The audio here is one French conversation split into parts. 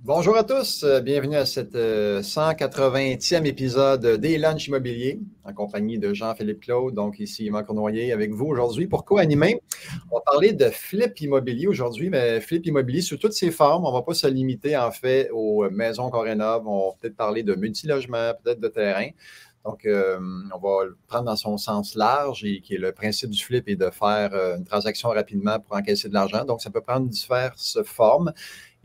Bonjour à tous, bienvenue à cette 180e épisode des Lunchs immobiliers en compagnie de Jean-Philippe Claude, donc ici Yvan Cournoyer avec vous aujourd'hui pour co-animer. On va parler de flip immobilier aujourd'hui, mais flip immobilier sous toutes ses formes. On ne va pas se limiter en fait aux maisons qu'on rénove, on va peut-être parler de multilogement, peut-être de terrain. Donc, on va le prendre dans son sens large et qui est le principe du flip est de faire une transaction rapidement pour encaisser de l'argent. Donc, ça peut prendre diverses formes.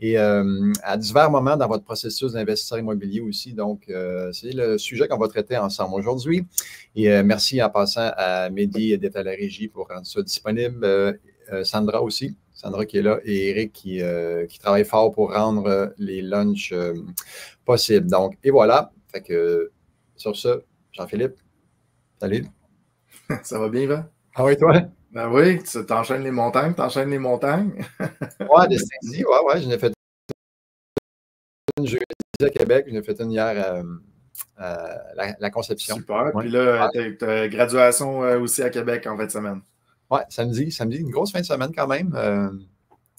Et à divers moments dans votre processus d'investisseur immobilier aussi. Donc, c'est le sujet qu'on va traiter ensemble aujourd'hui. Et merci en passant à Mehdi d'être à la régie pour rendre ça disponible. Sandra aussi. Sandra qui est là et Eric qui travaille fort pour rendre les lunchs possibles. Donc, et voilà. Fait que sur ce, Jean-Philippe, salut. Ça va bien, Yvan? Ah oui, toi? Ben oui, tu t'enchaînes les montagnes, t'enchaînes les montagnes. Ouais, de Saint-Dy, ouais, j'en ai fait une jeudi à Québec, j'en ai fait une hier la Conception. Super. Ouais. Puis là, t'as graduation aussi à Québec en fin de semaine. Ouais, samedi, une grosse fin de semaine quand même.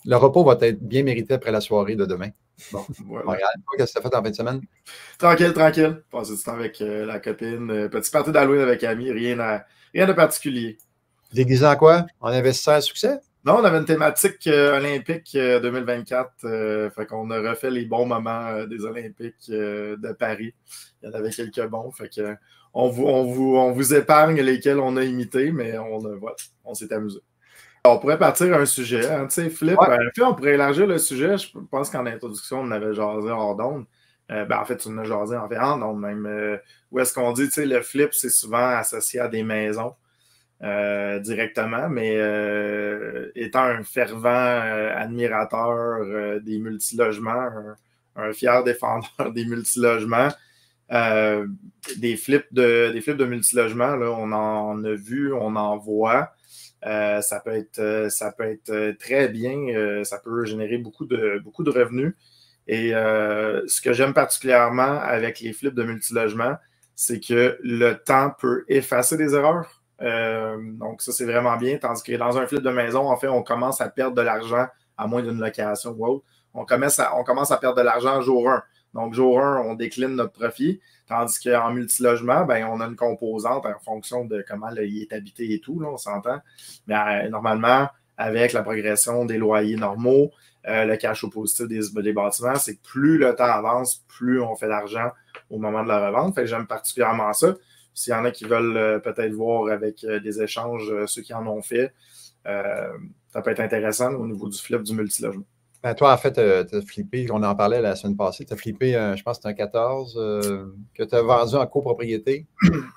Le repos va être bien mérité après la soirée de demain. Bon, voilà. Regarde, qu'est-ce que tu as fait en fin de semaine? Tranquille, tranquille. Passer du temps avec la copine. Petit party d'Halloween avec amis, rien de particulier. Déguisé en quoi? En investisseur à succès? Non, on avait une thématique olympique 2024. Fait qu'on a refait les bons moments des Olympiques de Paris. Il y en avait quelques bons. Fait que on vous épargne lesquels on a imités, mais voilà, on s'est amusé. On pourrait partir à un sujet, hein, tu sais, Flip. Ouais. En fait, on pourrait élargir le sujet. Je pense qu'en introduction, on avait jasé hors d'onde. En fait, tu en as jasé en fait en d'onde même. Où est-ce qu'on dit, tu sais, le flip, c'est souvent associé à des maisons directement, mais étant un fervent admirateur des multilogements, un fier défendeur des multilogements, des flips de multilogements, là, on en a vu, on en voit. Ça peut être très bien. Ça peut générer beaucoup de revenus. Et ce que j'aime particulièrement avec les flips de multilogement, c'est que le temps peut effacer des erreurs. Donc, ça, c'est vraiment bien. Tandis que dans un flip de maison, en fait, on commence à perdre de l'argent à moins d'une location ou autre. On commence à perdre de l'argent jour 1. Donc, jour 1, on décline notre profit. Tandis qu'en multilogement, ben, on a une composante en fonction de comment il est habité et tout, là, on s'entend. Mais normalement, avec la progression des loyers normaux, le cash flow positif des bâtiments, c'est que plus le temps avance, plus on fait d'argent au moment de la revente. Fait que j'aime particulièrement ça. S'il y en a qui veulent peut-être voir avec des échanges, ceux qui en ont fait, ça peut être intéressant au niveau du flip du multilogement. Ben, toi, en fait, tu as flippé, on en parlait la semaine passée, tu as flippé, je pense que c'est un 14 que tu as vendu en copropriété.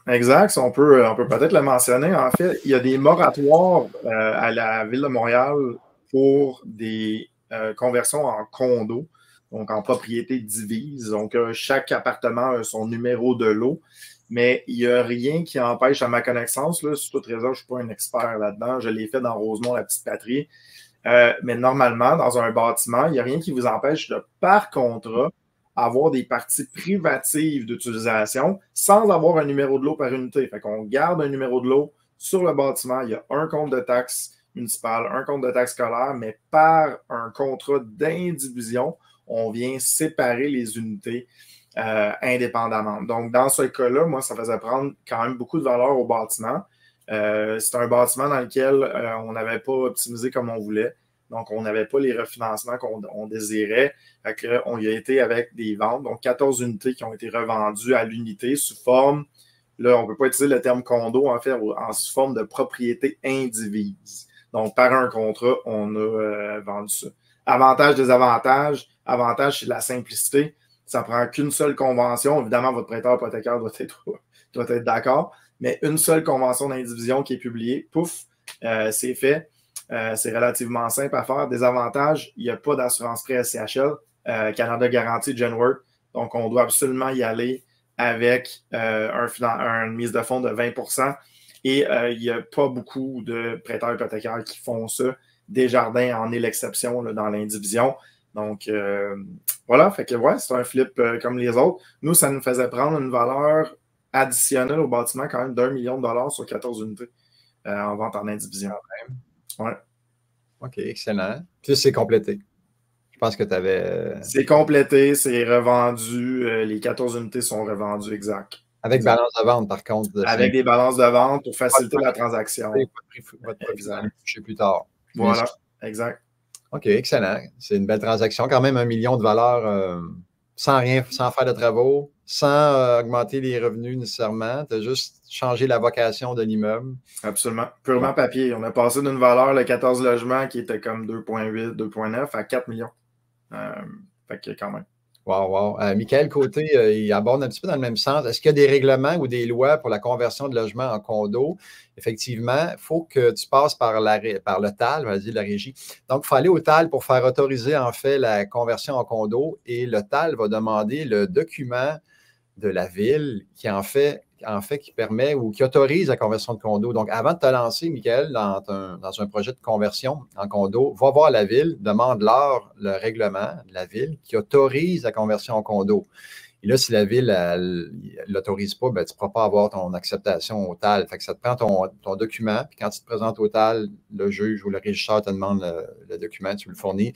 Exact. On peut peut-être le mentionner. En fait, il y a des moratoires à la Ville de Montréal pour des conversions en condos, donc en propriété divise. Donc, chaque appartement a son numéro de lot, mais il n'y a rien qui empêche, à ma connaissance, là, sous toute raison, je ne suis pas un expert là-dedans, je l'ai fait dans Rosemont, la petite patrie. Mais normalement, dans un bâtiment, il n'y a rien qui vous empêche de, par contrat, avoir des parties privatives d'utilisation sans avoir un numéro de lot par unité. Fait qu'on garde un numéro de lot sur le bâtiment. Il y a un compte de taxe municipale, un compte de taxe scolaire, mais par un contrat d'indivision, on vient séparer les unités indépendamment. Donc, dans ce cas-là, moi, ça faisait prendre quand même beaucoup de valeur au bâtiment. C'est un bâtiment dans lequel on n'avait pas optimisé comme on voulait. Donc, on n'avait pas les refinancements qu'on désirait. Fait que, on y a été avec des ventes. Donc, 14 unités qui ont été revendues à l'unité sous forme, là, on ne peut pas utiliser le terme condo, en fait, sous forme de propriété indivise. Donc, par un contrat, on a vendu ça. Avantage, désavantage. Avantage, c'est de la simplicité. Ça ne prend qu'une seule convention. Évidemment, votre prêteur hypothécaire doit être d'accord. Mais une seule convention d'indivision qui est publiée, pouf, c'est fait. C'est relativement simple à faire. Des avantages, il n'y a pas d'assurance prêt SCHL, Canada Garantie, Genworth. Donc, on doit absolument y aller avec une mise de fonds de 20 et il n'y a pas beaucoup de prêteurs hypothécaires qui font ça. Desjardins en est l'exception là, dans l'indivision. Donc, voilà, fait que ouais, c'est un flip comme les autres. Nous, ça nous faisait prendre une valeur additionnelle au bâtiment quand même d'1 million de dollars sur 14 unités en vente en indivision. Ouais. OK, excellent. Puis c'est complété. Je pense que tu avais... C'est complété, c'est revendu. Les 14 unités sont revendues, exact. Avec Exact. balance de vente, par contre. Avec des balances de vente pour faciliter la transaction. Votre profit va aller toucher plus tard. Voilà, exact. OK, excellent. C'est une belle transaction. Quand même 1 million de valeur sans faire de travaux, sans augmenter les revenus nécessairement. Tu as juste changé la vocation de l'immeuble. Absolument. Purement papier. On a passé d'une valeur, le 14 logements, qui était comme 2,8, 2,9 à 4 millions. Fait que quand même. Wow. Michael Côté, il aborde un petit peu dans le même sens. Est-ce qu'il y a des règlements ou des lois pour la conversion de logements en condo? Effectivement, il faut que tu passes par le TAL, vas-y, la régie. Donc, il faut aller au TAL pour faire autoriser en fait la conversion en condo et le TAL va demander le document de la ville qui qui permet ou qui autorise la conversion de condo. Donc, avant de te lancer, Michael, dans un projet de conversion en condo, va voir la ville, demande-leur le règlement de la ville qui autorise la conversion en condo. Et là, si la ville ne l'autorise pas, ben, tu ne pourras pas avoir ton acceptation au TAL. Fait que ça te prend ton document, puis quand tu te présentes au TAL, le juge ou le régisseur te demande le document, tu le fournis.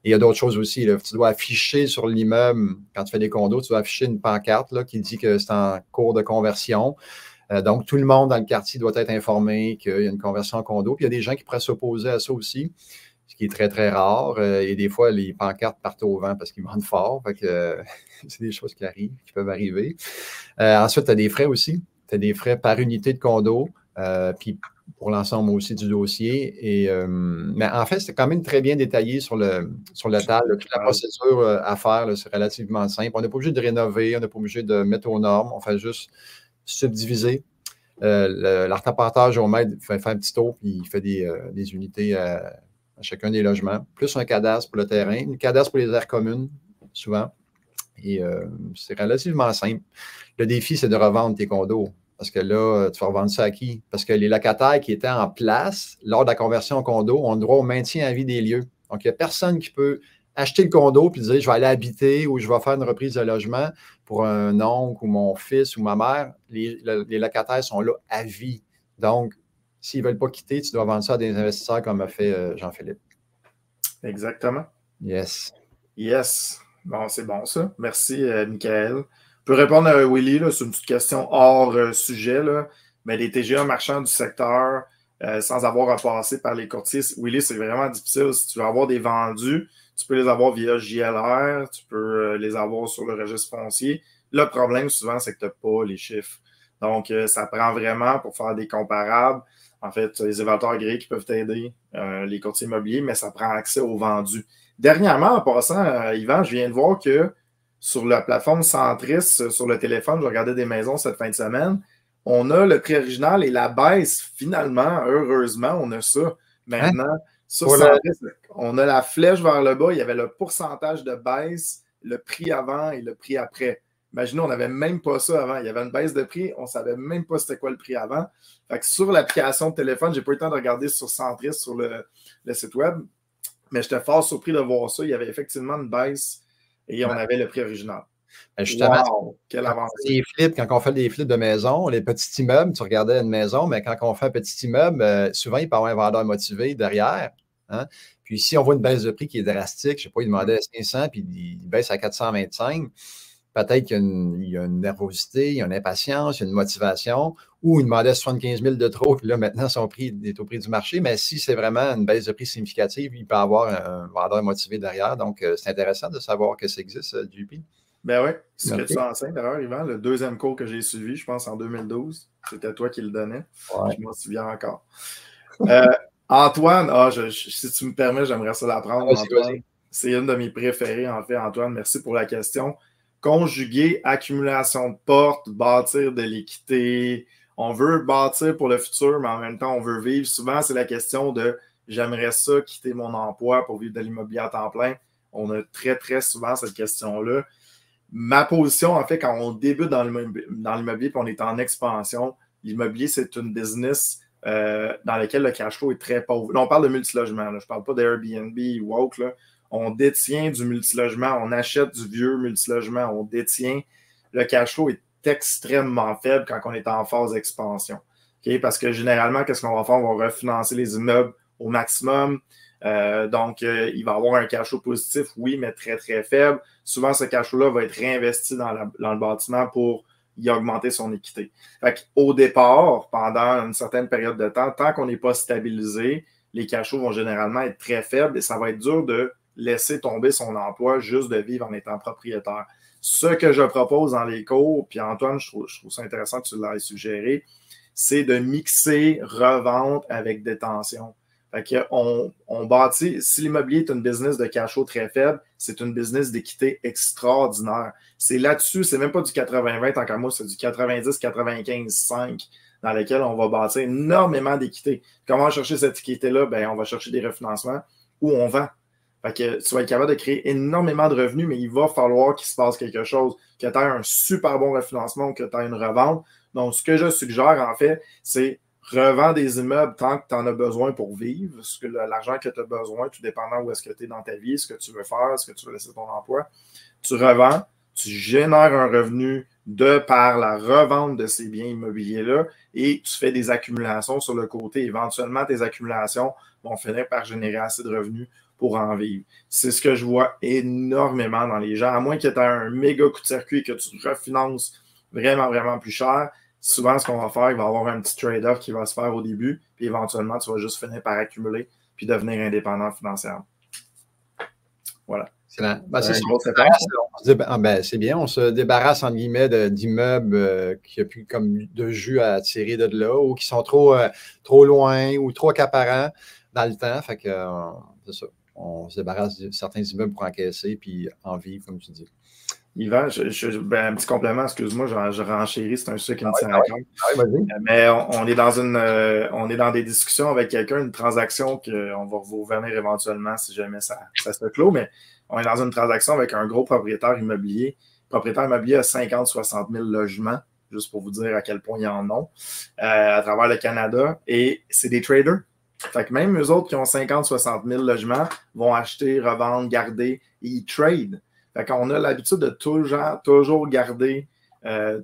Et il y a d'autres choses aussi. Là. Tu dois afficher sur l'immeuble, quand tu fais des condos, tu dois afficher une pancarte là, qui dit que c'est en cours de conversion. Donc, tout le monde dans le quartier doit être informé qu'il y a une conversion en condo. Puis il y a des gens qui pourraient s'opposer à ça aussi, ce qui est très, très rare. Et des fois, les pancartes partent au vent parce qu'ils vendent fort. Fait que c'est des choses qui arrivent, qui peuvent arriver. Ensuite, tu as des frais aussi. Tu as des frais par unité de condo. Puis pour l'ensemble aussi du dossier. Mais en fait, c'est quand même très bien détaillé sur le TAL. Toute la procédure à faire, c'est relativement simple. On n'est pas obligé de rénover, on n'est pas obligé de mettre aux normes. On fait juste subdiviser. L'arpenteur au maître fait un petit tour, puis il fait des unités à chacun des logements, plus un cadastre pour le terrain, une cadastre pour les aires communes, souvent. Et c'est relativement simple. Le défi, c'est de revendre tes condos. Parce que là, tu vas revendre ça à qui? Parce que les locataires qui étaient en place lors de la conversion en condo ont le droit au maintien à vie des lieux. Donc, il n'y a personne qui peut acheter le condo puis dire je vais aller habiter ou je vais faire une reprise de logement pour un oncle ou mon fils ou ma mère. Les locataires sont là à vie. Donc, s'ils ne veulent pas quitter, tu dois vendre ça à des investisseurs comme a fait Jean-Philippe. Exactement. Yes. Bon, c'est bon ça. Merci, Michael. Je peux répondre à Willy, c'est une petite question hors sujet, là, mais les TGA marchands du secteur, sans avoir à passer par les courtiers, Willy, c'est vraiment difficile. Si tu veux avoir des vendus, tu peux les avoir via JLR, tu peux les avoir sur le registre foncier. Le problème, souvent, c'est que tu n'as pas les chiffres. Donc, ça prend vraiment pour faire des comparables. En fait, tu as les évaluateurs agréés qui peuvent t'aider, les courtiers immobiliers, mais ça prend accès aux vendus. Dernièrement, en passant, Yvan, je viens de voir que sur la plateforme Centris, sur le téléphone, je regardais des maisons cette fin de semaine, on a le prix original et la baisse, finalement, heureusement, on a ça. Maintenant, sur Centris, on a la flèche vers le bas, il y avait le pourcentage de baisse, le prix avant et le prix après. Imaginez, on n'avait même pas ça avant. Il y avait une baisse de prix, on ne savait même pas c'était quoi le prix avant. Fait que sur l'application de téléphone, je n'ai pas eu le temps de regarder sur Centris, sur le site web, mais j'étais fort surpris de voir ça. Il y avait effectivement une baisse et on avait le prix original. Justement, wow, quelle avancée. Quand on fait des flips de maison, les petits immeubles, tu regardais une maison, mais quand on fait un petit immeuble, souvent, il peut y avoir un vendeur motivé derrière. Hein? Puis si on voit une baisse de prix qui est drastique, je ne sais pas, il demandait 500, puis il baisse à 425, peut-être qu'il y a une nervosité, il y a une impatience, il y a une motivation, ou il demandait 75 000 de trop, puis là, maintenant, son prix est au prix du marché. Mais si c'est vraiment une baisse de prix significative, il peut y avoir un vendeur motivé derrière. Donc, c'est intéressant de savoir que ça existe, JP. Ben oui, c'est ce que tu enseignes d'ailleurs, Yvan. Le deuxième cours que j'ai suivi, je pense en 2012, c'était toi qui le donnais. Ouais. Je m'en souviens encore. Antoine, si tu me permets, j'aimerais ça l'apprendre. Antoine, c'est une de mes préférées, en fait. Antoine, merci pour la question. Conjuguer accumulation de portes, bâtir de l'équité. On veut bâtir pour le futur, mais en même temps, on veut vivre. Souvent, c'est la question de j'aimerais ça quitter mon emploi pour vivre de l'immobilier à temps plein. On a très, très souvent cette question-là. Ma position, en fait, quand on débute dans l'immobilier et on est en expansion, l'immobilier, c'est une business dans laquelle le cash flow est très pauvre. Là, on parle de multilogement. Là. Je ne parle pas d'Airbnb ou autre. Là. On détient du multilogement, on achète du vieux multilogement, on détient. Le cash flow est extrêmement faible quand on est en phase d'expansion. Okay? Parce que généralement, qu'est-ce qu'on va faire? On va refinancer les immeubles au maximum. Donc, il va avoir un cash flow positif, oui, mais très, très faible. Souvent, ce cash flow-là va être réinvesti dans le bâtiment pour y augmenter son équité. Fait qu'au départ, pendant une certaine période de temps, tant qu'on n'est pas stabilisé, les cash flows vont généralement être très faibles et ça va être dur de laisser tomber son emploi juste de vivre en étant propriétaire. Ce que je propose dans les cours, puis Antoine, je trouve ça intéressant que tu l'aies suggéré, c'est de mixer revente avec détention. Fait qu'on bâtit, si l'immobilier est une business de cash flow très faible, c'est une business d'équité extraordinaire. C'est là-dessus, c'est même pas du 80-20 tant qu'à moi, c'est du 90-95-5 dans lequel on va bâtir énormément d'équité. Comment chercher cette équité-là? Ben, on va chercher des refinancements où on vend. Fait que tu vas être capable de créer énormément de revenus, mais il va falloir qu'il se passe quelque chose, que tu aies un super bon refinancement ou que tu aies une revente. Donc, ce que je suggère, en fait, c'est revends des immeubles tant que tu en as besoin pour vivre, l'argent que tu as besoin, tout dépendant où est-ce que tu es dans ta vie, ce que tu veux faire, ce que tu veux laisser ton emploi. Tu revends, tu génères un revenu de par la revente de ces biens immobiliers-là et tu fais des accumulations sur le côté. Éventuellement, tes accumulations vont finir par générer assez de revenus pour en vivre. C'est ce que je vois énormément dans les gens. À moins que tu aies un méga coup de circuit et que tu refinances vraiment, vraiment plus cher, souvent, ce qu'on va faire, il va y avoir un petit trade-off qui va se faire au début, puis éventuellement, tu vas juste finir par accumuler puis devenir indépendant financièrement. Voilà. Excellent. Ben, c'est bien, on se débarrasse, entre guillemets, d'immeubles qui n'ont plus comme de jus à tirer de là ou qui sont trop loin ou trop accaparants dans le temps. Fait que c'est ça. On se débarrasse de certains immeubles pour encaisser puis en vivre, comme tu dis. Yvan, un petit complément, excuse-moi, je renchéris, c'est un sujet qui me tient à cœur. Mais on est dans des discussions avec quelqu'un, une transaction qu'on va vous revenir éventuellement si jamais ça se clôt, mais on est dans une transaction avec un gros propriétaire immobilier. Le propriétaire immobilier a 50-60 000 logements, juste pour vous dire à quel point ils en ont, à travers le Canada, et c'est des traders. Fait que même eux autres qui ont 50-60 000 logements vont acheter, revendre, garder, et ils tradent. Fait qu'on a l'habitude de toujours garder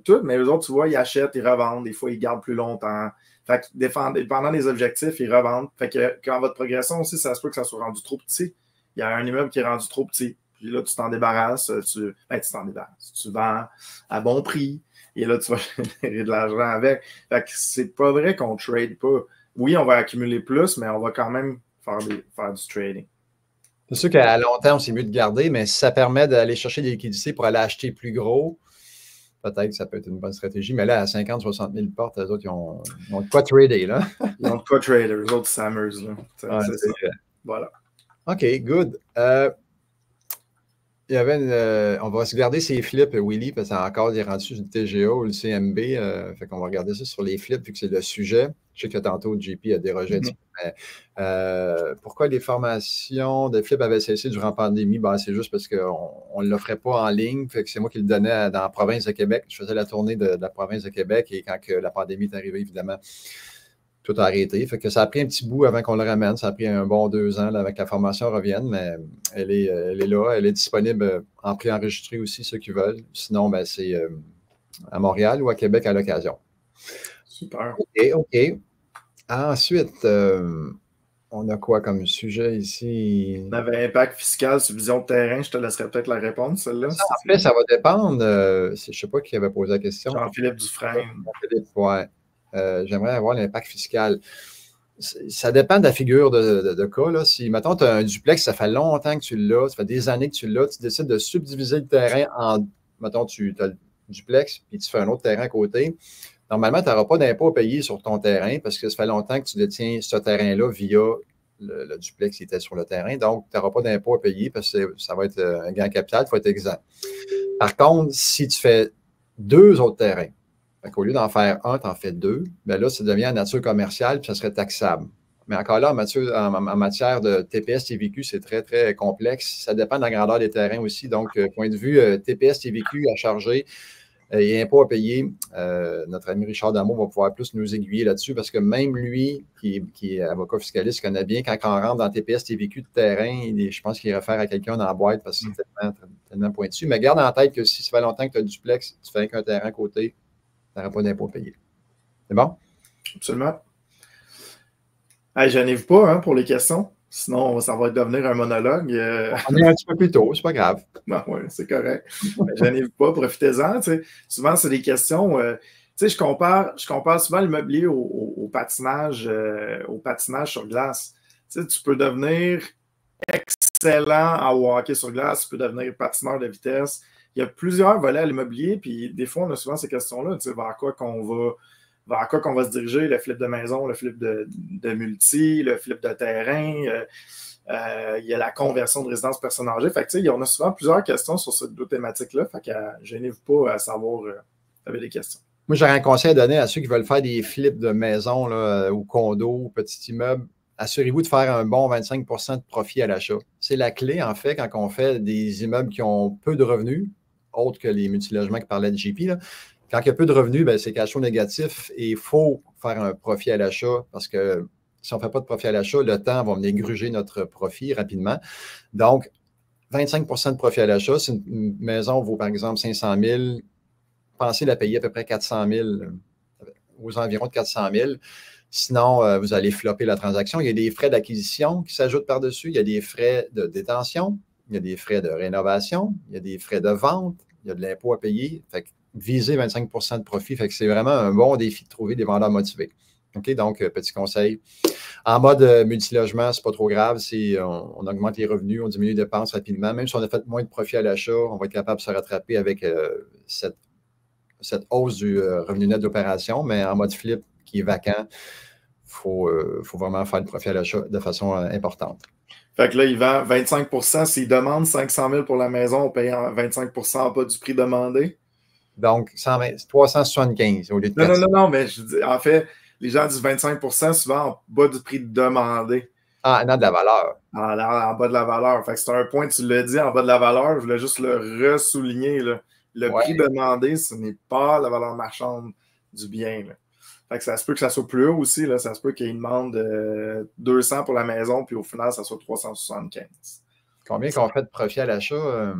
tout, mais eux autres, tu vois, ils achètent, ils revendent, des fois, ils gardent plus longtemps. Fait que dépendant des objectifs, ils revendent. Fait que quand votre progression aussi, ça se peut que ça soit rendu trop petit. Il y a un immeuble qui est rendu trop petit. Puis là, tu t'en débarrasses, tu t'en débarrasses. Tu vends à bon prix. Et là, tu vas générer de l'argent avec. Fait que c'est pas vrai qu'on trade pas. Oui, on va accumuler plus, mais on va quand même faire du trading. C'est sûr qu'à long terme, c'est mieux de garder, mais si ça permet d'aller chercher des liquidités pour aller acheter plus gros, peut-être que ça peut être une bonne stratégie. Mais là, à 50-60 000 portes, eux autres, ils ont de quoi trader, là. Ils ont de quoi trader, eux autres Sammers, là. C'est ça. Voilà. OK, good. Il y avait on va se garder ces flips, Willy, parce qu'il y a encore des rendus du TGA ou le CMB. Fait qu'on va regarder ça sur les flips, vu que c'est le sujet. Je sais que tantôt, JP a dérogé un petit peu. Mais, pourquoi les formations de flips avaient cessé durant la pandémie? Ben, c'est juste parce qu'on ne l'offrait pas en ligne. Fait que c'est moi qui le donnais dans la province de Québec. Je faisais la tournée de la province de Québec et quand que la pandémie est arrivée, évidemment, tout a arrêté. Fait que ça a pris un petit bout avant qu'on le ramène. Ça a pris un bon 2 ans là, avant que la formation revienne, mais elle est là. Elle est disponible en préenregistré aussi, ceux qui veulent. Sinon, ben, c'est à Montréal ou à Québec à l'occasion. Super. OK. Ensuite, on a quoi comme sujet ici? On avait impact fiscal, subdivision de terrain. Je te laisserai peut-être la réponse, celle-là. En fait, ça va dépendre. Je ne sais pas qui avait posé la question. Jean-Philippe Dufresne. Jean-Philippe, ouais. J'aimerais avoir l'impact fiscal. Ça dépend de la figure de cas. Là. Si, mettons, tu as un duplex, ça fait longtemps que tu l'as, ça fait des années que tu l'as, tu décides de subdiviser le terrain en, mettons, tu as le duplex, puis tu fais un autre terrain à côté. Normalement, tu n'auras pas d'impôt à payer sur ton terrain parce que ça fait longtemps que tu détiens ce terrain-là via le duplex qui était sur le terrain. Donc, tu n'auras pas d'impôt à payer parce que ça va être un gain capital, il faut être exempt. Par contre, si tu fais 2 autres terrains, au lieu d'en faire un, tu en fais 2, bien là, ça devient en nature commerciale, puis ça serait taxable. Mais encore là, en matière de TPS, TVQ, c'est très, très complexe. Ça dépend de la grandeur des terrains aussi. Donc, point de vue TPS, TVQ à charger et impôts à payer, notre ami Richard Damour va pouvoir plus nous aiguiller là-dessus parce que même lui, qui est avocat fiscaliste, connaît bien quand on rentre dans TPS, TVQ de terrain, je pense qu'il réfère à quelqu'un dans la boîte parce que c'est tellement pointu. Mais garde en tête que si ça fait longtemps que tu as du duplex, tu fais qu'un terrain à côté, tu n'auras pas d'impôt payé. C'est bon? Absolument. Hey, gênez-vous pas pour les questions. Sinon, ça va devenir un monologue. On est un petit peu plus tôt, c'est pas grave. Bon, oui, c'est correct. Je n'ai pas, profitez-en. Souvent, c'est des questions. Je compare souvent l'immobilier au patinage sur glace. Tu peux devenir excellent en hockey sur glace, tu peux devenir patineur de vitesse. Il y a plusieurs volets à l'immobilier, puis des fois, on a souvent ces questions-là, vers quoi qu'on va se diriger, le flip de maison, le flip de multi, le flip de terrain, il y a la conversion de résidence personne âgée. Fait que, on a souvent plusieurs questions sur ces deux thématiques-là, fait que gênez-vous pas à savoir si vous avez des questions. Moi, j'aurais un conseil à donner à ceux qui veulent faire des flips de maison là, ou condos ou petits immeubles. Assurez-vous de faire un bon 25 % de profit à l'achat. C'est la clé, en fait, quand on fait des immeubles qui ont peu de revenus, autres que les multilogements que parlait de JP. Là. Quand il y a peu de revenus, c'est cash flow négatif et il faut faire un profit à l'achat parce que si on ne fait pas de profit à l'achat, le temps va venir gruger notre profit rapidement. Donc, 25 % de profit à l'achat, si une maison vaut par exemple 500 000, pensez la payer à peu près 400 000, aux environs de 400 000. Sinon, vous allez flopper la transaction. Il y a des frais d'acquisition qui s'ajoutent par-dessus. Il y a des frais de détention. Il y a des frais de rénovation. Il y a des frais de vente. Il y a de l'impôt à payer. Fait que viser 25 % de profit. Fait que c'est vraiment un bon défi de trouver des vendeurs motivés. OK? Donc, petit conseil. En mode multilogement, c'est pas trop grave. On augmente les revenus, on diminue les dépenses rapidement. Même si on a fait moins de profit à l'achat, on va être capable de se rattraper avec cette hausse du revenu net d'opération. Mais en mode flip, qui est vacant, il faut vraiment faire le profit à l'achat de façon importante. Fait que là, il vend 25 % s'il demande 500 000 pour la maison, on paye 25 % en bas du prix demandé. Donc, 375 au lieu de 400. Non, mais je dis, en fait, les gens disent 25 % souvent en bas du prix demandé. Ah, non, de la valeur. En bas de la valeur. Fait que c'est un point, tu l'as dit, en bas de la valeur, je voulais juste le ressouligner. Là. Le prix demandé, ce n'est pas la valeur marchande du bien. Là. Fait que ça se peut que ça soit plus haut aussi. Là. Ça se peut qu'il demande 200 pour la maison, puis au final, ça soit 375. Combien qu'on fait de profit à l'achat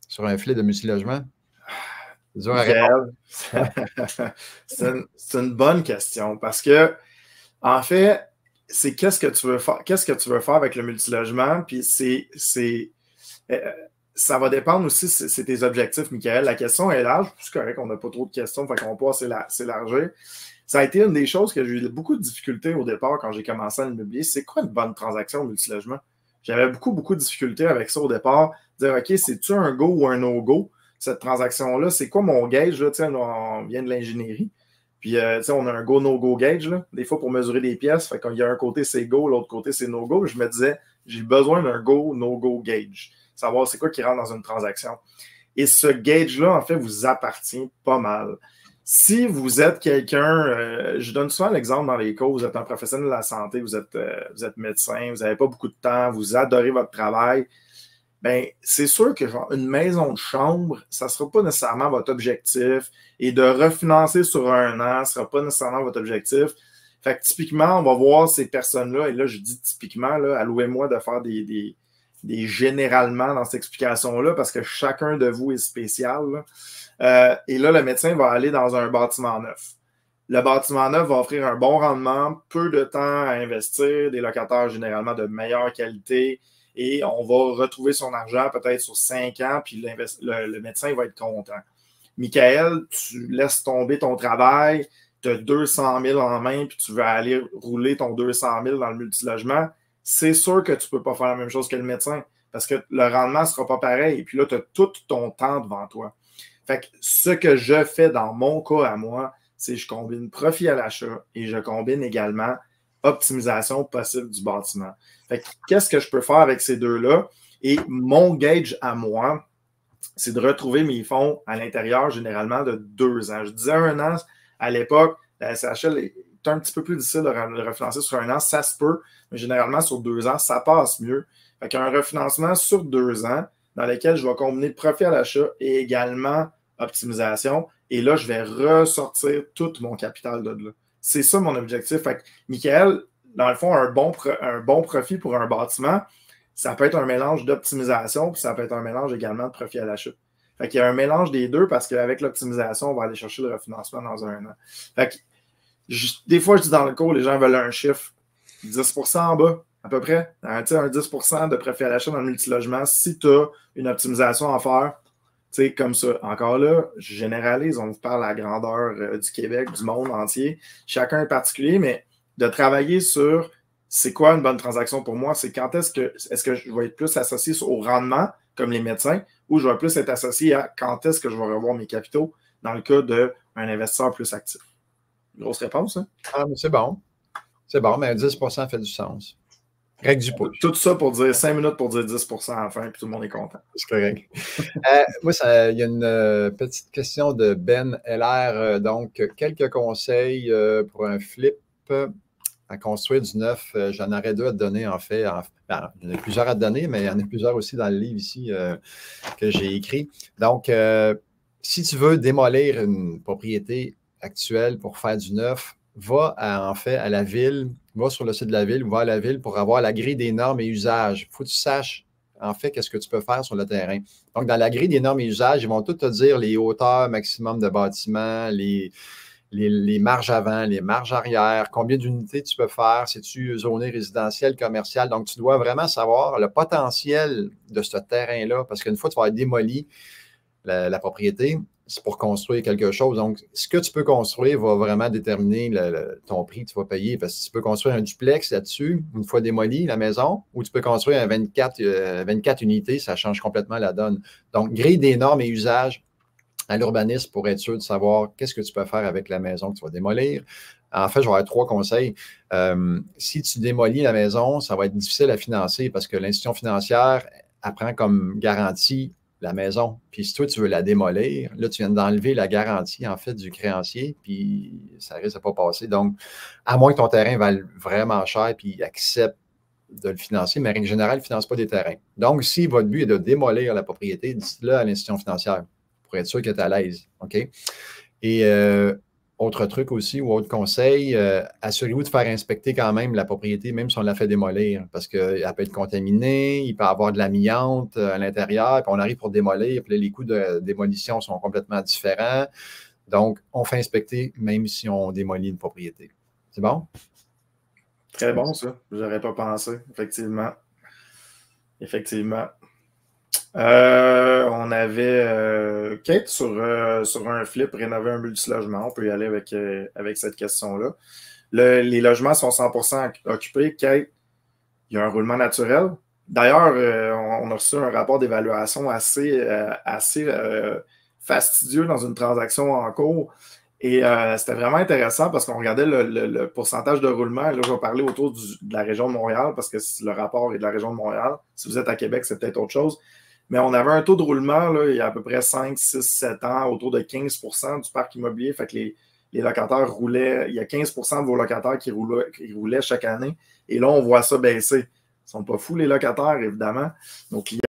sur un filet de multilogement? C'est dur à répondre. C'est une bonne question parce que, en fait, c'est qu'est-ce que tu veux faire avec le multilogement, puis ça va dépendre aussi, c'est tes objectifs, Michael. La question est large, c'est correct, on n'a pas trop de questions, fait qu'on peut s'élargir. Ça a été une des choses que j'ai eu beaucoup de difficultés au départ quand j'ai commencé à l'immobilier. C'est quoi une bonne transaction au multilogement? J'avais beaucoup de difficultés avec ça au départ. Dire, OK, c'est-tu un go ou un no-go? Cette transaction-là, c'est quoi mon gauge? Là? On vient de l'ingénierie. Puis, on a un go, no-go gauge. Là. Des fois, pour mesurer des pièces, fait qu'il y a un côté, c'est go, l'autre côté, c'est no-go. Je me disais, j'ai besoin d'un go, no-go gauge. Savoir c'est quoi qui rentre dans une transaction. Et ce gauge-là, en fait, vous appartient pas mal. Si vous êtes quelqu'un, je donne souvent l'exemple dans les cours, vous êtes un professionnel de la santé, vous êtes médecin, vous n'avez pas beaucoup de temps, vous adorez votre travail, bien, c'est sûr que une maison de chambre, ça ne sera pas nécessairement votre objectif et de refinancer sur un an, ce ne sera pas nécessairement votre objectif. Fait que typiquement, on va voir ces personnes-là, et là, je dis typiquement, là, allouez-moi de faire des généralement dans cette explication-là parce que chacun de vous est spécial. Et là, le médecin va aller dans un bâtiment neuf. Le bâtiment neuf va offrir un bon rendement, peu de temps à investir, des locataires généralement de meilleure qualité et on va retrouver son argent peut-être sur 5 ans, puis le médecin va être content. Michael, tu laisses tomber ton travail, tu as 200 000 en main, puis tu veux aller rouler ton 200 000 dans le multilogement. C'est sûr que tu ne peux pas faire la même chose que le médecin parce que le rendement ne sera pas pareil. Et puis là, tu as tout ton temps devant toi. Fait que ce que je fais dans mon cas à moi, c'est que je combine profit à l'achat et je combine également optimisation possible du bâtiment. Fait que qu'est-ce que je peux faire avec ces deux-là? Et mon gauge à moi, c'est de retrouver mes fonds à l'intérieur généralement de 2 ans. Je disais 1 an à l'époque, la SHL est un petit peu plus difficile de le refinancer sur 1 an, ça se peut, mais généralement sur 2 ans, ça passe mieux. Fait qu'un refinancement sur 2 ans dans lequel je vais combiner profit à l'achat et également optimisation. Et là, je vais ressortir tout mon capital de là. C'est ça mon objectif. Fait que, Michael, dans le fond, un bon profit pour un bâtiment, ça peut être un mélange d'optimisation, puis ça peut être un mélange également de profit à l'achat. Fait qu'il y a un mélange des deux parce qu'avec l'optimisation, on va aller chercher le refinancement dans 1 an. Fait que, des fois, je dis dans le cours, les gens veulent un chiffre 10% en bas. à peu près. Un 10% de préfet à l'achat dans le multilogement, si tu as une optimisation à faire, comme ça. Encore là, je généralise, on vous parle à la grandeur du Québec, du monde entier. Chacun est particulier, mais de travailler sur c'est quoi une bonne transaction pour moi, c'est quand est-ce que je vais être plus associé au rendement, comme les médecins, ou je vais plus être associé à quand est-ce que je vais revoir mes capitaux dans le cas d'un investisseur plus actif. Grosse réponse, hein? Ah, mais c'est bon. C'est bon, mais 10% fait du sens. Règle du pouce. Tout ça pour dire 5 minutes pour dire 10% à la fin, puis tout le monde est content. C'est correct. Moi, il y a une petite question de Ben LR. Donc, quelques conseils pour un flip à construire du neuf. J'en aurais deux à te donner, en fait. Ben, il y en a plusieurs à te donner, mais il y en a plusieurs aussi dans le livre ici que j'ai écrit. Donc, si tu veux démolir une propriété actuelle pour faire du neuf, en fait à la ville, va sur le site de la ville ou va à la ville pour avoir la grille des normes et usages. Il faut que tu saches, en fait, qu'est-ce que tu peux faire sur le terrain. Donc, dans la grille des normes et usages, ils vont tout te dire les hauteurs maximum de bâtiments, les marges avant, les marges arrière, combien d'unités tu peux faire, c'est-tu zoné résidentiel, commercial. Donc, tu dois vraiment savoir le potentiel de ce terrain-là, parce qu'une fois que tu vas avoir démoli la propriété, c'est pour construire quelque chose. Donc, ce que tu peux construire va vraiment déterminer ton prix que tu vas payer, parce que tu peux construire un duplex là-dessus, une fois démoli la maison, ou tu peux construire un 24 unités, ça change complètement la donne. Donc, grille des normes et usages à l'urbanisme pour être sûr de savoir qu'est-ce que tu peux faire avec la maison que tu vas démolir. En fait, je vais avoir 3 conseils. Si tu démolis la maison, ça va être difficile à financer parce que l'institution financière elle prend comme garantie la maison. Puis si toi, tu veux la démolir, là, tu viens d'enlever la garantie, en fait, du créancier, puis ça risque de pas passer. Donc, à moins que ton terrain vaille vraiment cher, puis il accepte de le financer, mais en général, il ne finance pas des terrains. Donc, si votre but est de démolir la propriété, dites-le à l'institution financière pour être sûr que tu es à l'aise. OK? Et autre truc aussi, ou autre conseil, assurez-vous de faire inspecter quand même la propriété, même si on la fait démolir, parce qu'elle peut être contaminée, il peut y avoir de l'amiante à l'intérieur, puis on arrive pour démolir, puis là, les coûts de démolition sont complètement différents. Donc, on fait inspecter même si on démolit une propriété. C'est bon? Très bon, ça. Je n'aurais pas pensé, effectivement. Effectivement. On avait Kate sur un flip, rénover un multilogement. On peut y aller avec cette question-là. Les logements sont 100% occupés. Kate, il y a un roulement naturel. D'ailleurs, on a reçu un rapport d'évaluation assez fastidieux dans une transaction en cours. Et c'était vraiment intéressant parce qu'on regardait le pourcentage de roulement. Là, je vais parler autour de la région de Montréal parce que le rapport est de la région de Montréal. Si vous êtes à Québec, c'est peut-être autre chose. Mais on avait un taux de roulement, là, il y a à peu près 5, 6, 7 ans, autour de 15% du parc immobilier. Fait que les locataires roulaient. Il y a 15% de vos locataires qui roulaient chaque année. Et là, on voit ça baisser. Ils ne sont pas fous, les locataires, évidemment. Nos clients,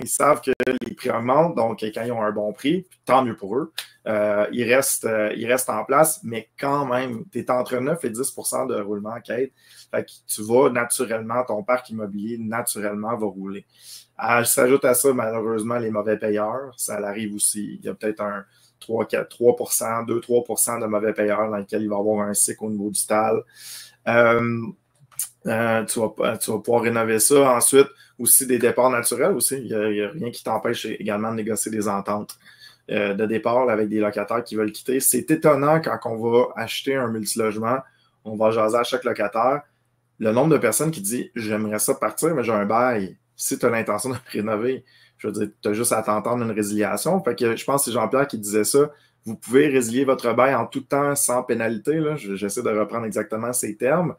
ils savent que les prix augmentent. Donc, quand ils ont un bon prix, tant mieux pour eux. Ils restent en place, mais quand même, tu es entre 9 et 10% de roulement en quête. Fait que tu vas naturellement, ton parc immobilier, naturellement, va rouler. S'ajoute à ça, malheureusement, les mauvais payeurs. Ça arrive aussi. Il y a peut-être un 3%, 2-3% de mauvais payeurs dans lesquels il va y avoir un cycle au niveau du TAL. Tu vas pouvoir rénover ça. Ensuite, aussi des départs naturels aussi. Il n'y a rien qui t'empêche également de négocier des ententes de départ là, avec des locataires qui veulent quitter. C'est étonnant quand on va acheter un multilogement, on va jaser à chaque locataire. Le nombre de personnes qui disent « J'aimerais ça partir, mais j'ai un bail. » Si tu as l'intention de rénover, je veux dire, tu as juste à t'entendre une résiliation. Fait que je pense que c'est Jean-Pierre qui disait ça. Vous pouvez résilier votre bail en tout temps sans pénalité. Là. J'essaie de reprendre exactement ces termes.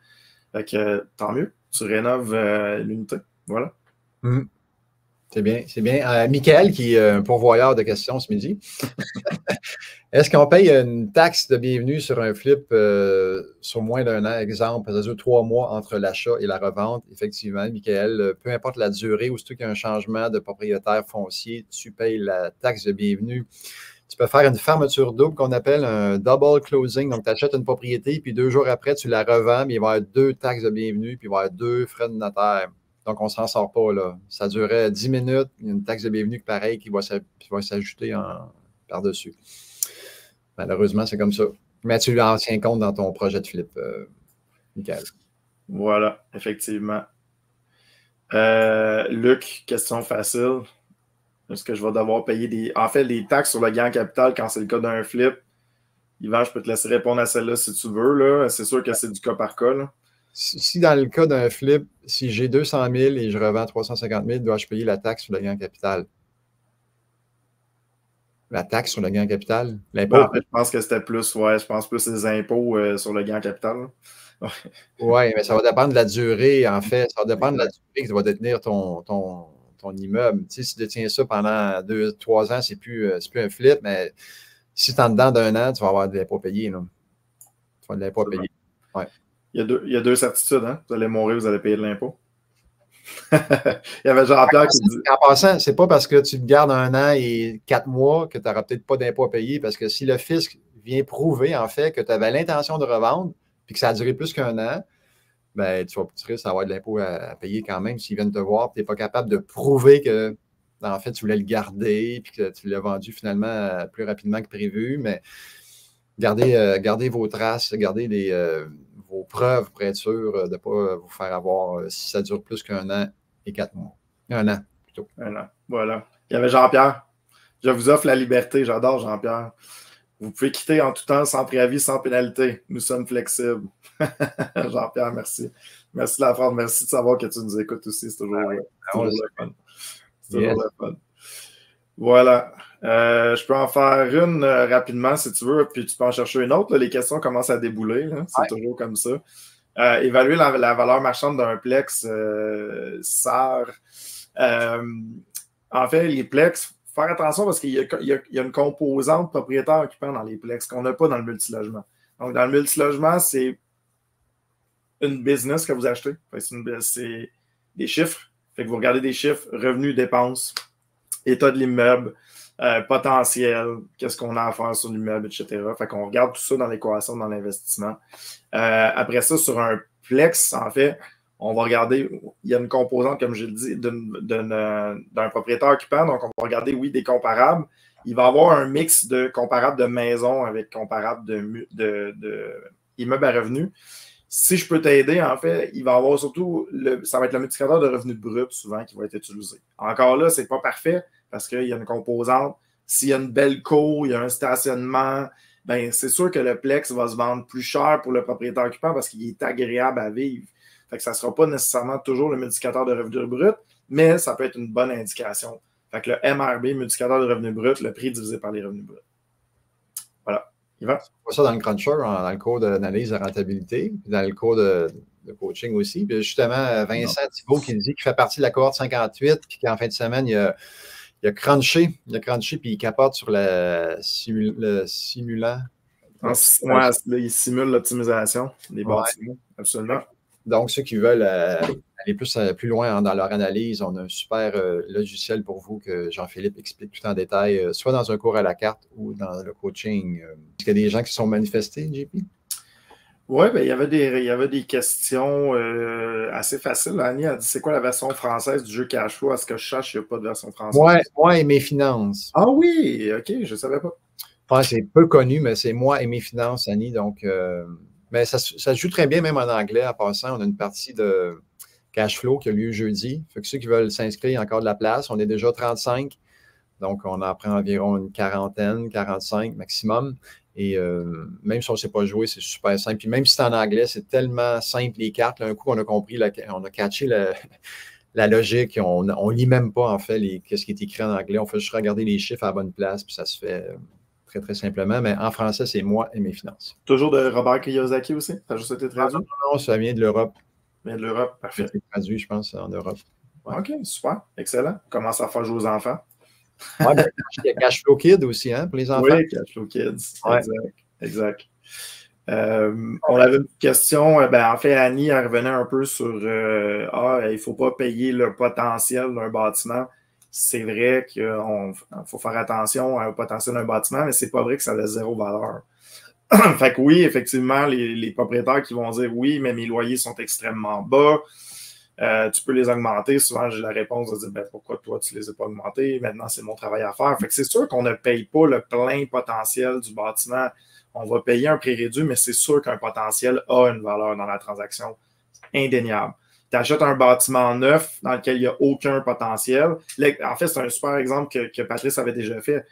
Fait que tant mieux, tu rénoves l'unité. Voilà. Mmh. C'est bien, c'est bien. Michael, qui est un pourvoyeur de questions ce midi. Est-ce qu'on paye une taxe de bienvenue sur un flip sur moins d'un an, exemple, ça dure 3 mois entre l'achat et la revente? Effectivement, Michael, peu importe la durée ou surtout qu'il y a un changement de propriétaire foncier, tu payes la taxe de bienvenue. Tu peux faire une fermeture double qu'on appelle un double closing. Donc, tu achètes une propriété, puis 2 jours après, tu la revends, mais il va y avoir 2 taxes de bienvenue, puis il va y avoir 2 frais de notaire. Donc, on ne s'en sort pas, là. Ça durait 10 minutes, il y a une taxe de bienvenue pareil qui va s'ajouter par-dessus. Malheureusement, c'est comme ça. Mais tu en tiens compte dans ton projet de flip, Michael. Voilà, effectivement. Luc, question facile. Est-ce que je vais devoir payer des taxes sur le gain en capital quand c'est le cas d'un flip? Yvan, je peux te laisser répondre à celle-là si tu veux. Là. C'est sûr que c'est du cas par cas. Là. Si dans le cas d'un flip, si j'ai 200 000 et je revends 350 000, dois-je payer la taxe sur le gain en capital? La taxe sur le gain en capital? L'impôt? En fait, je pense que c'était plus, je pense plus les impôts sur le gain en capital. Oui, mais ça va dépendre de la durée, en fait. Ça va dépendre de la durée que tu vas détenir ton immeuble. Tu sais, si tu détiens ça pendant 2-3 ans, c'est plus un flip, mais si tu es en dedans d'un an, tu vas avoir de l'impôt payé. Là. Tu vas de l'impôt payé. Ouais. Il y a deux certitudes. Hein? Vous allez mourir, vous allez payer de l'impôt. Il y avait Jean-Pierre qui dit. En passant, c'est pas parce que tu te gardes 1 an et 4 mois que tu n'auras peut-être pas d'impôt à payer, parce que si le fisc vient prouver, en fait, que tu avais l'intention de revendre puis que ça a duré plus qu'1 an, ben, tu risques d'avoir de l'impôt à payer quand même s'ils viennent te voir et tu n'es pas capable de prouver que, en fait, tu voulais le garder puis que tu l'as vendu finalement plus rapidement que prévu. Mais gardez vos traces, gardez vos preuves pour être sûr de ne pas vous faire avoir si ça dure plus qu'1 an et 4 mois. 1 an, plutôt. 1 an, voilà. Il y avait Jean-Pierre. Je vous offre la liberté. J'adore Jean-Pierre. Vous pouvez quitter en tout temps, sans préavis, sans pénalité. Nous sommes flexibles. Jean-Pierre, merci. Merci de la forme. Merci de savoir que tu nous écoutes aussi. C'est toujours, le fun. C'est toujours le fun. Voilà. Je peux en faire une rapidement si tu veux, puis tu peux en chercher une autre. Là, les questions commencent à débouler. C'est toujours comme ça. Évaluer la valeur marchande d'un plex SAR. En fait, les plex, faire attention parce qu'il y a une composante propriétaire occupant dans les plex qu'on n'a pas dans le multilogement. Donc, dans le multilogement, c'est une business que vous achetez. C'est des chiffres. Fait que vous regardez des chiffres, revenus, dépenses, état de l'immeuble, potentiel, qu'est-ce qu'on a à faire sur l'immeuble, etc. Fait qu'on regarde tout ça dans l'équation, dans l'investissement. Après ça, sur un plex, en fait, on va regarder, il y a une composante, comme je le dis, d'un propriétaire occupant. Donc, on va regarder, oui, des comparables. Il va y avoir un mix de comparables de maison avec comparables d'immeubles à revenus. Si je peux t'aider, en fait, il va y avoir surtout, ça va être le multiplicateur de revenus bruts souvent qui va être utilisé. Encore là, ce n'est pas parfait parce qu'il y a une composante. S'il y a une belle cour, il y a un stationnement, ben c'est sûr que le plex va se vendre plus cher pour le propriétaire occupant parce qu'il est agréable à vivre. Fait que ça ne sera pas nécessairement toujours le multiplicateur de revenus bruts, mais ça peut être une bonne indication. Fait que le MRB, multiplicateur de revenus bruts, le prix divisé par les revenus bruts. Voilà. Yvan? On voit ça dans le Cruncher, dans le cours d'analyse de rentabilité, puis dans le cours de coaching aussi. Puis justement, Vincent Thibault qui dit qu'il fait partie de la cohorte 58, puis qu'en fin de semaine, il a crunché, puis il capote sur le simulant. Ouais, il simule l'optimisation des bâtiments, absolument. Donc, ceux qui veulent aller plus loin dans leur analyse, on a un super logiciel pour vous que Jean-Philippe explique tout en détail, soit dans un cours à la carte ou dans le coaching. Est-ce qu'il y a des gens qui se sont manifestés, JP? Oui, ben, il y avait des questions assez faciles. Annie a dit, c'est quoi la version française du jeu Cash Flow? À ce que je sache, il n'y a pas de version française. Moi et mes finances. Ah oui, OK, je ne savais pas. Ouais, c'est peu connu, mais c'est moi et mes finances, Annie. Donc, mais ça se joue très bien, même en anglais. En passant, on a une partie de Cash Flow qui a lieu jeudi. Fait que ceux qui veulent s'inscrire, il y a encore de la place. On est déjà 35. Donc, on en prend environ une quarantaine, 45 maximum. Et même si on ne sait pas jouer, c'est super simple. Puis même si c'est en anglais, c'est tellement simple les cartes. Là, un coup, on a compris, on a catché la logique. On ne lit même pas, en fait, ce qui est écrit en anglais. On fait juste regarder les chiffres à la bonne place, puis ça se fait très, très simplement. Mais en français, c'est moi et mes finances. Toujours de Robert Kiyosaki aussi? Ça a juste été traduit? Non, ça vient de l'Europe. Ça vient de l'Europe, parfait. C'est traduit, je pense, en Europe. Ouais. OK, super, excellent. Commence à faire jouer aux enfants. Oui, ben, il y a Cash Flow Kid aussi, hein, pour les enfants. Oui, Cash Flow Kids, ouais. Exact. On avait une question, en fait, Annie, elle revenait un peu sur il ne faut pas payer le potentiel d'un bâtiment. C'est vrai qu'il faut faire attention au potentiel d'un bâtiment, mais c'est pas vrai que ça a zéro valeur. Fait que oui, effectivement, les propriétaires qui vont dire oui, mais mes loyers sont extrêmement bas. Tu peux les augmenter. Souvent, j'ai la réponse de dire pourquoi toi, tu ne les as pas augmentés? Maintenant, c'est mon travail à faire. Fait que c'est sûr qu'on ne paye pas le plein potentiel du bâtiment. On va payer un prix réduit, mais c'est sûr qu'un potentiel a une valeur dans la transaction. Indéniable. Tu achètes un bâtiment neuf dans lequel il n'y a aucun potentiel. En fait, c'est un super exemple que Patrice avait déjà fait.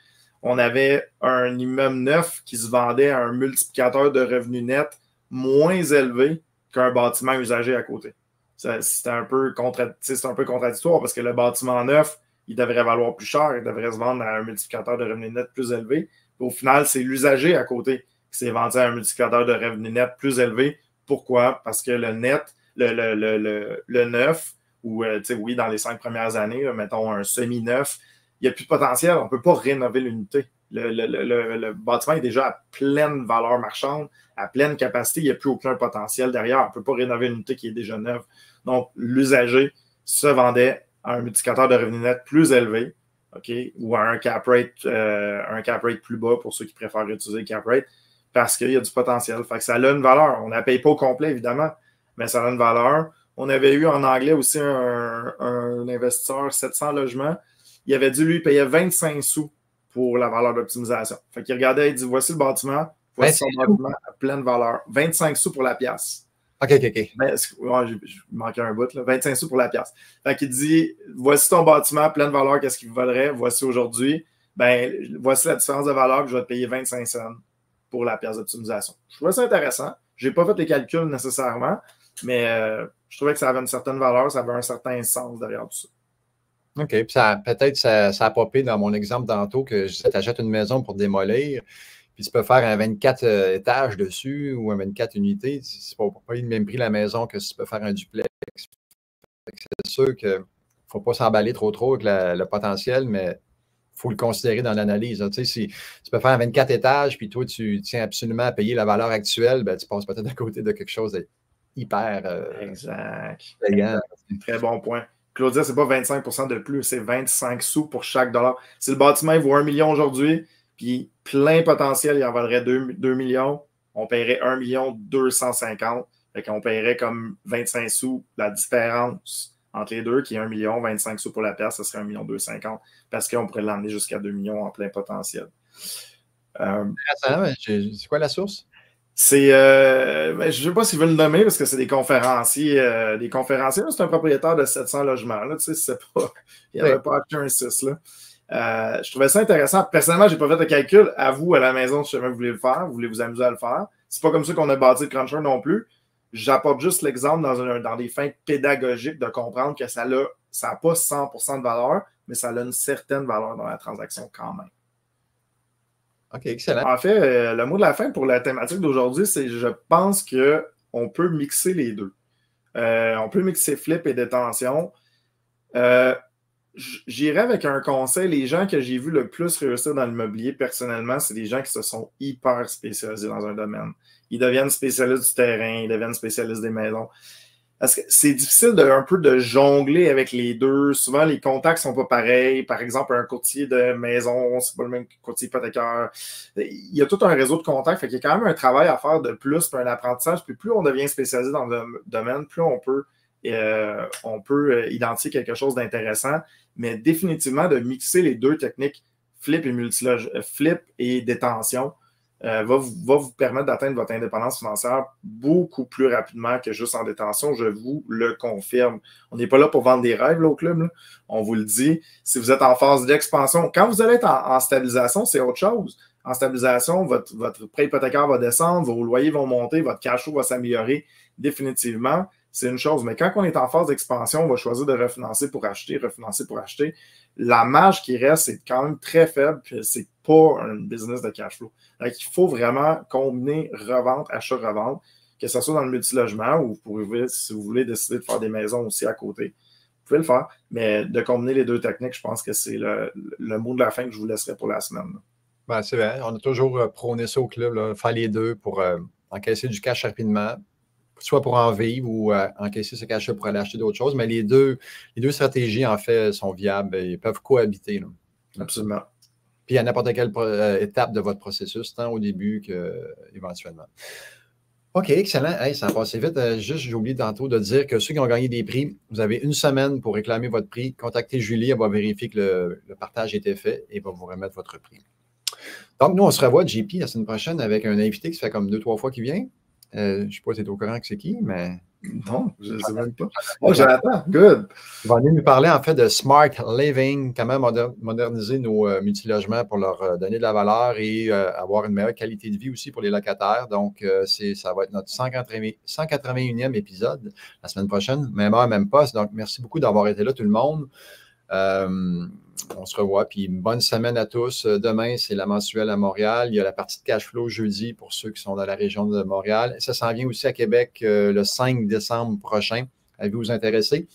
On avait un immeuble neuf qui se vendait à un multiplicateur de revenus nets moins élevé qu'un bâtiment usagé à côté. C'est un peu contradictoire parce que le bâtiment neuf, il devrait valoir plus cher, il devrait se vendre à un multiplicateur de revenus nets plus élevé. Au final, c'est l'usager à côté qui s'est vendu à un multiplicateur de revenus nets plus élevé. Pourquoi? Parce que le net, le neuf, ou oui, dans les 5 premières années, là, mettons un semi-neuf, il n'y a plus de potentiel, on ne peut pas rénover l'unité. Le bâtiment est déjà à pleine valeur marchande, à pleine capacité, il n'y a plus aucun potentiel derrière. On ne peut pas rénover une unité qui est déjà neuve. Donc, l'usager se vendait à un multiplicateur de revenus net plus élevé, okay, ou à un cap rate plus bas pour ceux qui préfèrent utiliser le cap rate, parce qu'il y a du potentiel. Fait que ça a une valeur. On ne la paye pas au complet, évidemment, mais ça a une valeur. On avait eu en anglais aussi un investisseur, 700 logements. Il avait dit, lui, il payait 25 sous pour la valeur d'optimisation. Fait qu'il regardait, il dit, voici le bâtiment, voici son bâtiment à pleine valeur. 25 sous pour la pièce. OK. Ben, je manquais un bout, là. 25 sous pour la pièce. Fait qu'il dit, voici ton bâtiment à pleine valeur, qu'est-ce qu'il vaudrait? Voici aujourd'hui. Ben, voici la différence de valeur que je vais te payer 25 cents pour la pièce d'optimisation. Je trouvais ça intéressant. Je n'ai pas fait les calculs nécessairement, mais je trouvais que ça avait une certaine valeur, ça avait un certain sens derrière tout ça. OK. Puis peut-être ça a popé dans mon exemple tantôt que je disais, tu achètes une maison pour démolir, puis tu peux faire un 24 étages dessus ou un 24 unités. C'est pas le même prix la maison que si tu peux faire un duplex. C'est sûr qu'il ne faut pas s'emballer trop avec le potentiel, mais il faut le considérer dans l'analyse. Tu sais, si tu peux faire un 24 étages, puis toi, tu tiens absolument à payer la valeur actuelle, ben, tu passes peut-être à côté de quelque chose d'hyper exact. payant. Très bon point. Claudia, c'est pas 25 % de plus, c'est 25 sous pour chaque dollar. Si le bâtiment il vaut 1 million aujourd'hui, puis plein potentiel, il en vaudrait 2 millions, on paierait 1 250 000. Fait qu'on paierait comme 25 sous la différence entre les deux, qui est 1 million, 25 sous pour la pièce, ça serait 1 250 000, parce qu'on pourrait l'emmener jusqu'à 2 millions en plein potentiel. Intéressant. C'est quoi la source? C'est, je ne sais pas s'ils veulent le nommer parce que c'est des conférenciers. C'est un propriétaire de 700 logements. Là, tu sais, il n'y avait pas acheté un 6. Là. Je trouvais ça intéressant. Personnellement, je n'ai pas fait de calcul. À vous, à la maison, si jamais vous voulez le faire, vous voulez vous amuser à le faire. C'est pas comme ça qu'on a bâti le Cruncher non plus. J'apporte juste l'exemple dans des fins pédagogiques de comprendre que ça n'a pas 100% de valeur, mais ça a une certaine valeur dans la transaction quand même. OK, excellent. En fait, le mot de la fin pour la thématique d'aujourd'hui, c'est je pense qu'on peut mixer les deux. On peut mixer flip et détention. J'irais avec un conseil. Les gens que j'ai vu le plus réussir dans l'immobilier, personnellement, c'est des gens qui se sont hyper spécialisés dans un domaine. Ils deviennent spécialistes du terrain, ils deviennent spécialistes des maisons. Parce que c'est difficile un peu de jongler avec les deux. Souvent, les contacts sont pas pareils. Par exemple, un courtier de maison, c'est pas le même courtier hypothécaire. Il y a tout un réseau de contacts. Fait qu'il y a quand même un travail à faire de plus, puis un apprentissage. Puis plus on devient spécialisé dans le domaine, plus on peut identifier quelque chose d'intéressant. Mais définitivement, de mixer les deux techniques, flip et détention, va vous permettre d'atteindre votre indépendance financière beaucoup plus rapidement que juste en détention. Je vous le confirme. On n'est pas là pour vendre des rêves là, au club. Là. On vous le dit. Si vous êtes en phase d'expansion, quand vous allez être en stabilisation, c'est autre chose. En stabilisation, votre prêt hypothécaire va descendre, vos loyers vont monter, votre cash flow va s'améliorer définitivement. C'est une chose. Mais quand on est en phase d'expansion, on va choisir de refinancer pour acheter. La marge qui reste, c'est quand même très faible, puis c'est pas un business de cash flow. Donc, il faut vraiment combiner revente, achat-revente, que ce soit dans le multilogement ou si vous voulez décider de faire des maisons aussi à côté. Vous pouvez le faire, mais de combiner les deux techniques, je pense que c'est le mot de la fin que je vous laisserai pour la semaine. Ben, c'est vrai. On a toujours prôné ça au club, là, faire les deux pour encaisser du cash rapidement, soit pour en vivre ou encaisser ce cash-là pour aller acheter d'autres choses. Mais les deux stratégies, en fait, sont viables et peuvent cohabiter. Là. Absolument. Puis à n'importe quelle étape de votre processus, tant au début qu'éventuellement. OK, excellent. Hey, ça a passé vite. Juste, j'ai oublié tantôt de dire que ceux qui ont gagné des prix, vous avez une semaine pour réclamer votre prix. Contactez Julie, elle va vérifier que le partage a été fait et va vous remettre votre prix. Donc, nous, on se revoit, JP, la semaine prochaine avec un invité qui se fait comme 2-3 fois qu'il vient. Je ne sais pas si tu es au courant que c'est qui, mais Non, je ne sais même pas. Oh, Jonathan, good. Il va venir nous parler en fait de Smart Living, comment moderniser nos multilogements pour leur donner de la valeur et avoir une meilleure qualité de vie aussi pour les locataires. Donc, ça va être notre 181e épisode la semaine prochaine, même heure, même poste. Donc, merci beaucoup d'avoir été là, tout le monde. On se revoit, puis une bonne semaine à tous. Demain, c'est la mensuelle à Montréal. Il y a la partie de cash flow jeudi pour ceux qui sont dans la région de Montréal. Ça s'en vient aussi à Québec le 5 décembre prochain. Allez-vous vous intéresser?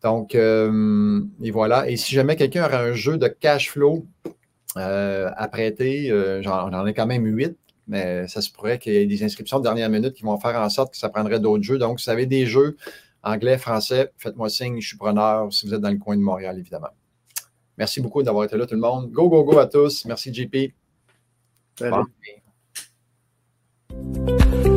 Donc, et voilà. Et si jamais quelqu'un aura un jeu de cash flow à prêter, j'en ai quand même 8, mais ça se pourrait qu'il y ait des inscriptions de dernière minute qui vont faire en sorte que ça prendrait d'autres jeux. Donc, si vous avez des jeux anglais, français, faites-moi signe, je suis preneur si vous êtes dans le coin de Montréal, évidemment. Merci beaucoup d'avoir été là, tout le monde. Go, go, go à tous. Merci, JP. Salut. Bye.